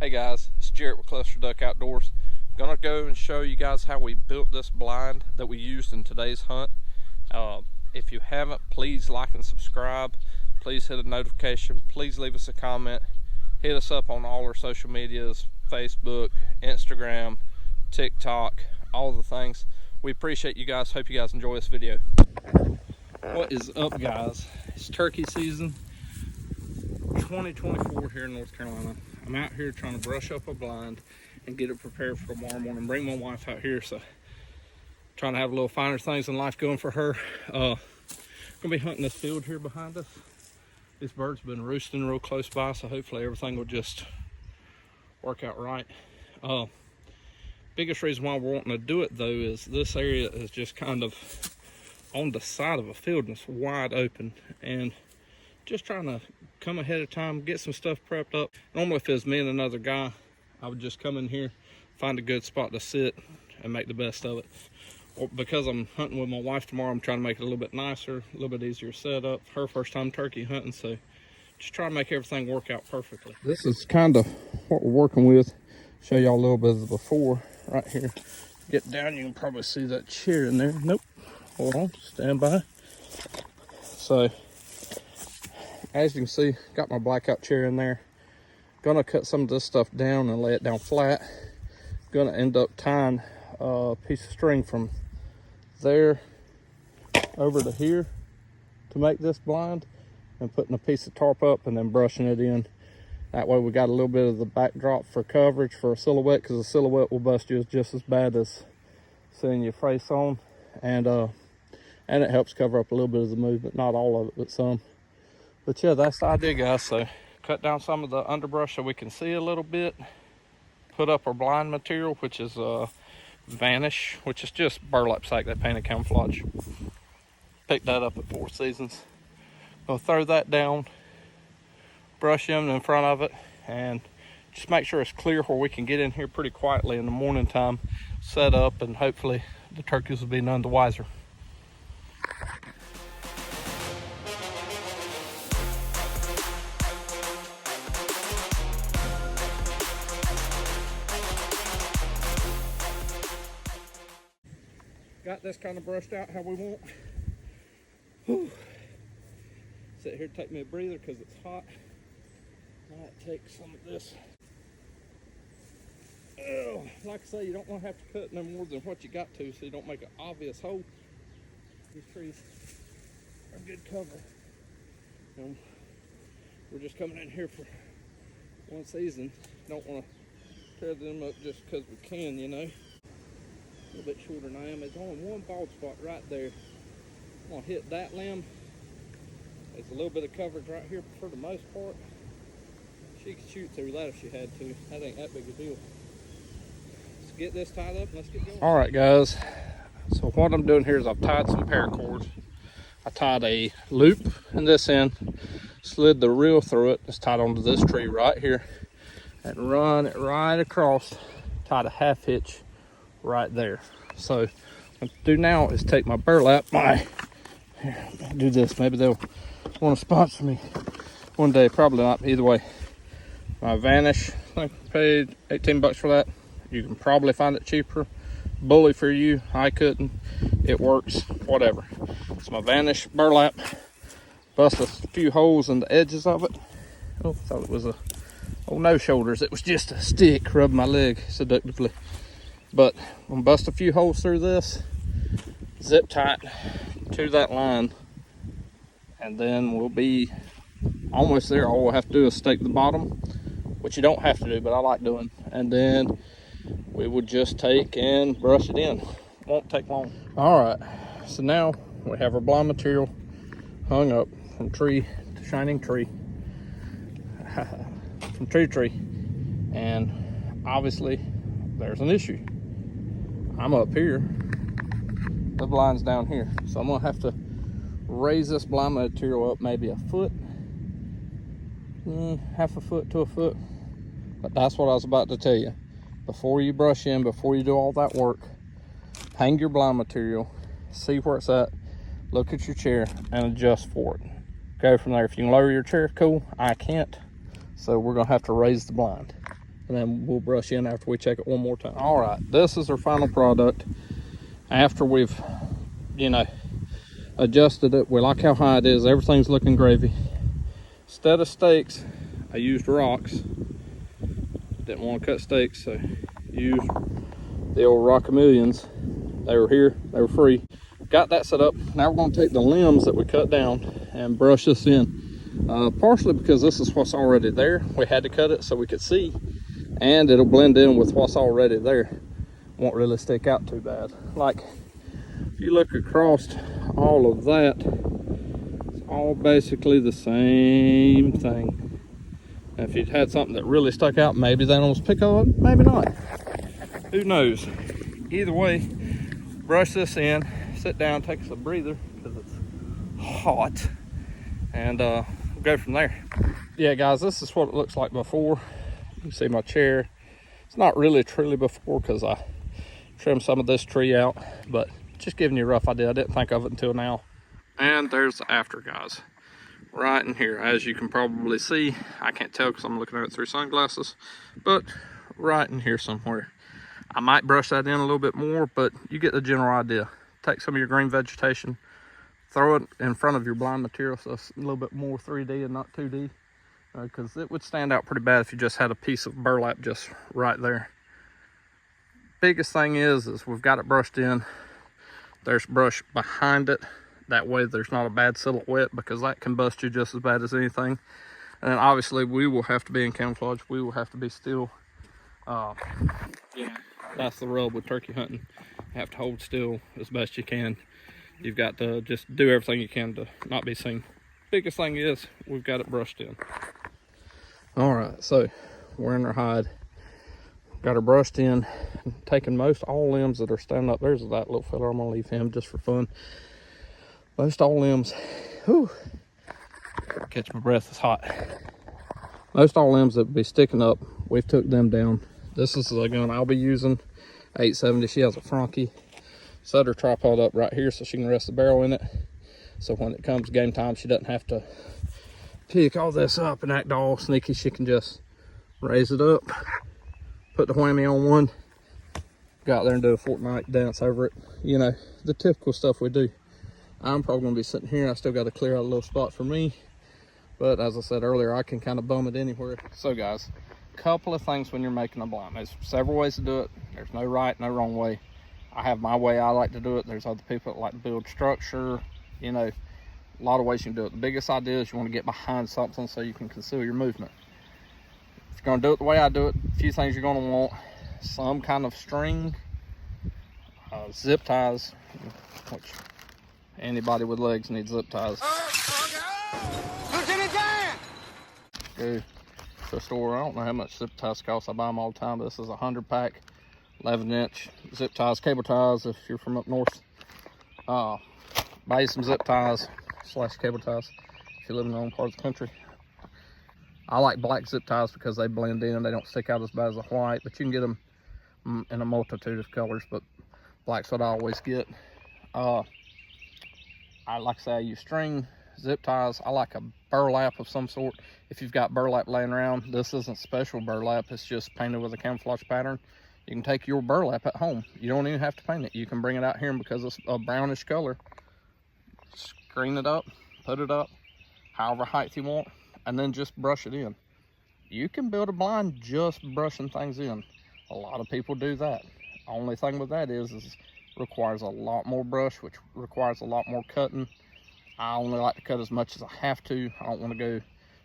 Hey guys, it's Jarrett with Cluster Duck Outdoors. I'm gonna go and show you guys how we built this blind that we used in today's hunt. If you haven't, please like and subscribe. Please hit a notification. Please leave us a comment. Hit us up on all our social medias, Facebook, Instagram, TikTok, all the things. We appreciate you guys. Hope you guys enjoy this video. What is up, guys? It's turkey season 2024 here in North Carolina. I'm out here trying to brush up a blind and get it prepared for tomorrow morning. Bring my wife out here, so trying to have a little finer things in life going for her. Gonna be hunting this field here behind us. This bird's been roosting real close by, so hopefully everything will just work out right. Biggest reason why we're wanting to do it though is this area is just kind of on the side of a field and it's wide open, and just trying to come ahead of time, get some stuff prepped up. Normally if it was me and another guy, I would just come in here, find a good spot to sit and make the best of it. Or because I'm hunting with my wife tomorrow, I'm trying to make it a little bit nicer, a little bit easier setup. Her first time turkey hunting, so just trying to make everything work out perfectly. This is kind of what we're working with. Show y'all a little bit of the before right here. Get down, you can probably see that chair in there. Nope, hold on, stand by. So as you can see, got my blackout chair in there. Gonna cut some of this stuff down and lay it down flat. Gonna end up tying a piece of string from there over to here to make this blind, and putting a piece of tarp up and then brushing it in. That way we got a little bit of the backdrop for coverage for a silhouette, because the silhouette will bust you just as bad as seeing your face on, and it helps cover up a little bit of the movement, not all of it, but some. But yeah, that's the idea, guys. So cut down some of the underbrush so we can see a little bit. Put up our blind material, which is Vanish, which is just burlap sack they painted camouflage. Picked that up at Four Seasons. Gonna throw that down, brush them in front of it, and just make sure it's clear where we can get in here pretty quietly in the morning time, set up, and hopefully the turkeys will be none the wiser. Got this kind of brushed out how we want. Whew. Sit here, take me a breather because it's hot. Might take some of this. Oh, like I say, you don't want to have to cut no more than what you got to, so you don't make an obvious hole. These trees are good cover. We're just coming in here for one season. Don't want to tear them up just because we can, you know. A little bit shorter than I am. There's only one bald spot right there. I'm gonna hit that limb. There's a little bit of coverage right here for the most part. She could shoot through that if she had to. That ain't that big a deal. Let's get this tied up and let's get going. All right, guys. So what I'm doing here is I've tied some paracord. I tied a loop in this end, slid the reel through it. It's tied onto this tree right here, and run it right across. Tied a half hitch right there. So what I do now is take my burlap, here, I'll do this, maybe they'll want to sponsor me one day, probably not, either way. My Vanish, I paid 18 bucks for that. You can probably find it cheaper. Bully for you, I couldn't. It works, whatever. It's my Vanish burlap. Bust a few holes in the edges of it. Oh, thought it was no shoulders. It was just a stick rubbing my leg seductively. But I'm gonna bust a few holes through this, zip tight to that line, and then we'll be almost there. All we'll have to do is stake the bottom, which you don't have to do, but I like doing. And then we would just take and brush it in. Won't take long. All right, so now we have our blind material hung up from tree to shining tree, from tree to tree, and obviously there's an issue. I'm up here, the blind's down here. So I'm gonna have to raise this blind material up maybe a foot, half a foot to a foot. But that's what I was about to tell you. Before you brush in, before you do all that work, hang your blind material, see where it's at, look at your chair, and adjust for it. Go from there. If you can lower your chair, cool. I can't. So we're gonna have to raise the blind. and then we'll brush in after we check it one more time. All right, this is our final product. After we've, you know, adjusted it, we like how high it is. Everything's looking gravy. Instead of stakes, I used rocks. Didn't want to cut stakes, so used the old rock millions. They were here, they were free. Got that set up. Now we're going to take the limbs that we cut down and brush this in. Partially because this is what's already there. We had to cut it so we could see, and it'll blend in with what's already there. Won't really stick out too bad. Like, if you look across all of that, it's all basically the same thing. If you'd had something that really stuck out, maybe that one was pick up, maybe not. Who knows? Either way, brush this in, sit down, take us a breather because it's hot, and we'll go from there. Yeah, guys, this is what it looks like before. You can see my chair. It's not really truly before because I trimmed some of this tree out, but just giving you a rough idea. I didn't think of it until now. And there's the after, guys. Right in here, as you can probably see. I can't tell because I'm looking at it through sunglasses, but right in here somewhere. I might brush that in a little bit more, but you get the general idea. Take some of your green vegetation, throw it in front of your blind material so it's a little bit more 3D and not 2D, because it would stand out pretty bad if you just had a piece of burlap just right there. Biggest thing is we've got it brushed in. There's brush behind it. That way there's not a bad silhouette, because that can bust you just as bad as anything. And then obviously we will have to be in camouflage. We will have to be still. Yeah, that's the rub with turkey hunting. You have to hold still as best you can. You've got to just do everything you can to not be seen. Biggest thing is we've got it brushed in. All right, so we're in our hide. Got her brushed in, taking most all limbs that are standing up. There's that little fella. I'm gonna leave him just for fun. Most all limbs, whew, catch my breath, it's hot. Most all limbs that would be sticking up, we've took them down. This is the gun I'll be using, 870. She has a Frankie. Set her tripod up right here so she can rest the barrel in it. So when it comes game time, she doesn't have to pick all this up and act all sneaky. She can just raise it up, put the whammy on one, go out there and do a Fortnite dance over it. You know, the typical stuff we do. I'm probably gonna be sitting here. I still got to clear out a little spot for me, but as I said earlier, I can kind of bum it anywhere. So guys, couple of things when you're making a blind. There's several ways to do it. There's no right, no wrong way. I have my way I like to do it. There's other people that like to build structure. You know, a lot of ways you can do it. The biggest idea is you want to get behind something so you can conceal your movement. If you're gonna do it the way I do it, a few things you're gonna want: some kind of string, zip ties, which anybody with legs needs zip ties. Go to the store. I don't know how much zip ties cost. I buy them all the time. But this is a 100-pack, 11-inch zip ties, cable ties. If you're from up north, buy you some zip ties / cable ties if you live in the wrong part of the country. I like black zip ties because they blend in. They don't stick out as bad as the white, but you can get them in a multitude of colors. But black's what I always get. I like to say I use string, zip ties. I like a burlap of some sort. If you've got burlap laying around, this isn't special burlap. It's just painted with a camouflage pattern. You can take your burlap at home. You don't even have to paint it. You can bring it out here, and because it's a brownish color, screen it up, put it up, however height you want, and then just brush it in. You can build a blind just brushing things in. A lot of people do that. Only thing with that is requires a lot more brush, which requires a lot more cutting. I only like to cut as much as I have to. I don't want to go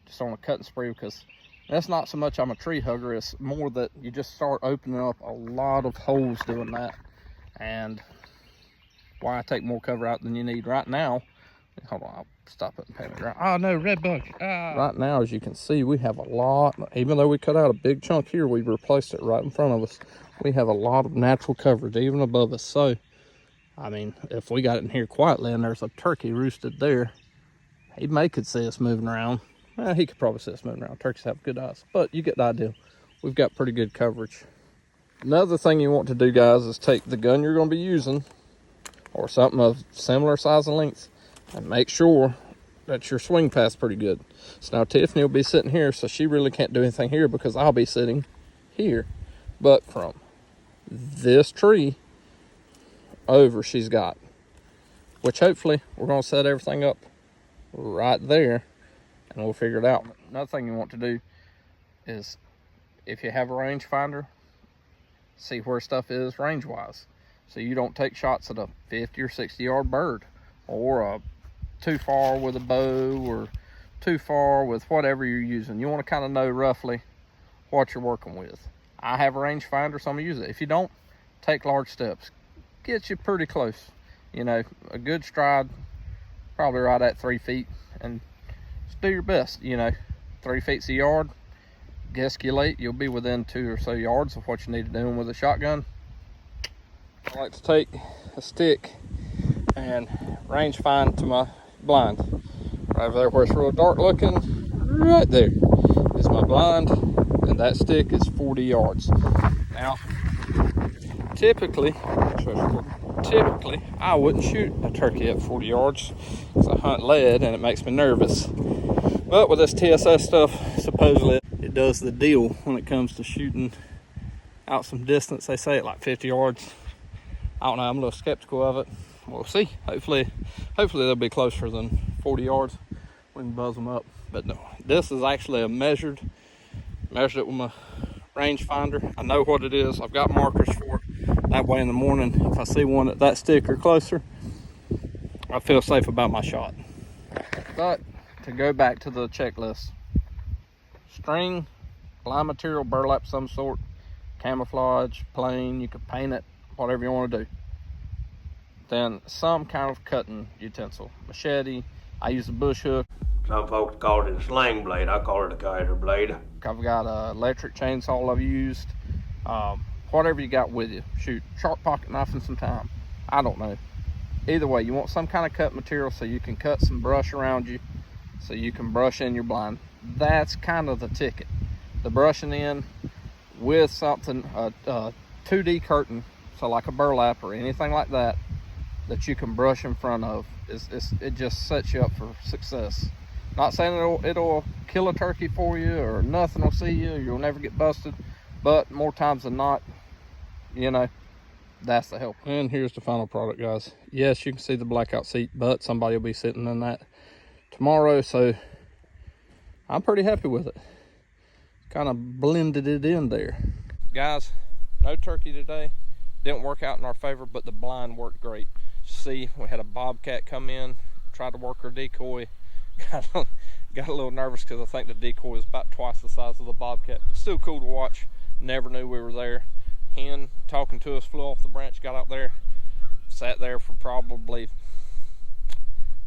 just on a cutting spree, because that's not so much I'm a tree hugger, it's more that you just start opening up a lot of holes doing that. And why I take more cover out than you need right now. Hold on, I'll stop it and pan it around. Oh no, red bug. Right now, as you can see, we have a lot. Even though we cut out a big chunk here, we replaced it right in front of us. We have a lot of natural coverage even above us. So, I mean, if we got it in here quietly and there's a turkey roosted there, he could see us moving around. Well, he could probably see us moving around. Turkeys have good eyes, but you get the idea. We've got pretty good coverage. Another thing you want to do, guys, is take the gun you're going to be using, or something of similar size and length, and make sure that your swing path's pretty good. So now Tiffany will be sitting here, so she really can't do anything here because I'll be sitting here, but from this tree over she's got, which hopefully we're going to set everything up right there and we'll figure it out. Another thing you want to do is, if you have a rangefinder, see where stuff is range wise, so you don't take shots at a 50 or 60 yard bird, or too far with a bow, or too far with whatever you're using. You want to kind of know roughly what you're working with. I have a rangefinder, so I'm gonna use it. If you don't, take large steps. Get you pretty close. You know, a good stride, probably right at 3 feet, and just do your best. You know, 3 feet's a yard. Guessculate, you'll be within 2 or so yards of what you need to do with a shotgun. I like to take a stick and range find to my blind. Right over there where it's real dark looking, right there is my blind, and that stick is 40 yards. Now, typically I wouldn't shoot a turkey at 40 yards because I hunt lead and it makes me nervous. But with this TSS stuff, supposedly it does the deal when it comes to shooting out some distance. They say it like 50 yards. I don't know, I'm a little skeptical of it. We'll see. Hopefully they'll be closer than 40 yards. We can buzz them up. But no, this is actually measured it with my rangefinder. I know what it is. I've got markers for it. That way in the morning, if I see one at that stick or closer, I feel safe about my shot. But to go back to the checklist, string, blind material, burlap some sort, camouflage, plain, you can paint it, whatever you want to do. Then some kind of cutting utensil, machete. I use a bush hook. Some folks call it a sling blade. I call it a kaiser blade. I've got an electric chainsaw I've used. Whatever you got with you. Shoot, sharp pocket knife and some time. I don't know. Either way, you want some kind of cut material so you can cut some brush around you, so you can brush in your blind. That's kind of the ticket. The brushing in with something, a 2D curtain, so like a burlap or anything like that, that you can brush in front of. It just sets you up for success. Not saying it'll kill a turkey for you, or nothing will see you, you'll never get busted, but more times than not, you know, that's the help. And here's the final product, guys. Yes, you can see the blackout seat, but somebody will be sitting in that tomorrow, so I'm pretty happy with it. Kind of blended it in there. Guys, no turkey today. Didn't work out in our favor, but the blind worked great. See, we had a bobcat come in, tried to work her decoy. Got a little nervous because I think the decoy was about twice the size of the bobcat, but still cool to watch. Never knew we were there. Hen talking to us, flew off the branch, got out there, sat there for probably,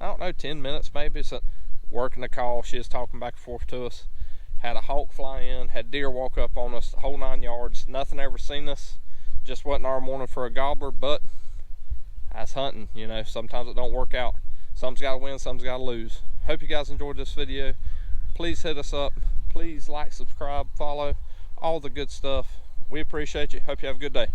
I don't know, 10 minutes maybe. So working the call, she was talking back and forth to us. Had a hawk fly in, had deer walk up on us, the whole 9 yards. Nothing ever seen us. Just wasn't our morning for a gobbler, but that's hunting, you know. Sometimes it don't work out. Some's got to win, some's got to lose. Hope you guys enjoyed this video. Please hit us up. Please like, subscribe, follow, all the good stuff. We appreciate you. Hope you have a good day.